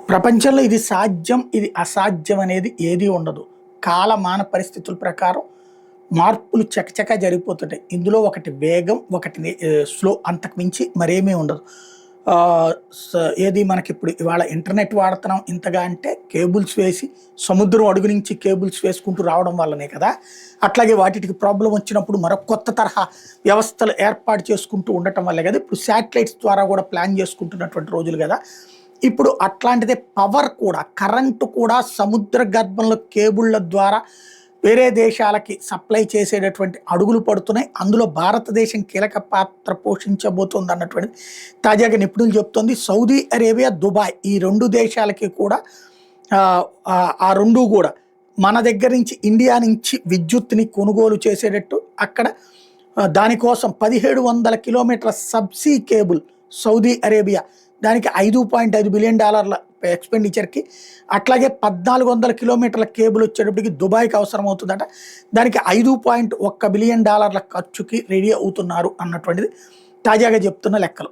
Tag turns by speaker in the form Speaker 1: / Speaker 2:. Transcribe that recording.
Speaker 1: ప్రపంచంలో ఇది సాధ్యం, ఇది అసాధ్యం అనేది ఏదీ ఉండదు. కాలమాన పరిస్థితుల ప్రకారం మార్పులు చకచకా జరిగిపోతుంటాయి. ఇందులో ఒకటి వేగం, ఒకటి స్లో, అంతకు మించి మరేమీ ఉండదు. ఆహ్, స ఏది మనకిప్పుడు ఇవాళ ఇంటర్నెట్ వాడుతున్నాం ఇంతగా అంటే కేబుల్స్ వేసి సముద్రం అడుగు నుంచి కేబుల్స్ వేసుకుంటూ రావడం వల్లనే కదా! అట్లాగే వాటికి ప్రాబ్లమ్ వచ్చినప్పుడు మరో కొత్త తరహా వ్యవస్థలు ఏర్పాటు చేసుకుంటూ ఉండటం వల్లే కదా! ఇప్పుడు శాటిలైట్స్ ద్వారా కూడా ప్లాన్ చేసుకుంటున్నటువంటి రోజులు గదా! ఇప్పుడు అట్లాంటిదే పవర్ కూడా, కరెంటు కూడా సముద్ర గర్భంలో కేబుళ్ళ ద్వారా వేరే దేశాలకి సప్లై చేసేటటువంటి అడుగులు పడుతున్నాయి. అందులో భారతదేశం కీలక పాత్ర పోషించబోతోందన్నటువంటిది తాజాగా నిపుణులు చెప్తోంది. సౌదీ అరేబియా, దుబాయ్ ఈ 2 దేశాలకి కూడా ఆ 2 గూడా మన దగ్గర నుంచి ఇండియా నుంచి విద్యుత్తుని కొనుగోలు చేసేటట్టు అక్కడ దానికోసం 1700 కిలోమీటర్ల సబ్‌సీ కేబుల్ సౌదీ అరేబియా దానికి $5.5 బిలియన్ ఎక్స్‌పెండిచర్‌కి, అట్లాగే 1400 కిలోమీటర్ల కేబుల్ వచ్చేటప్పటికి దుబాయ్‌కి అవసరమవుతుందట. దానికి $5.1 బిలియన్ ఖర్చుకి రెడీ అవుతున్నారు అన్నటువంటిది తాజాగా చెప్తున్న లెక్కలు.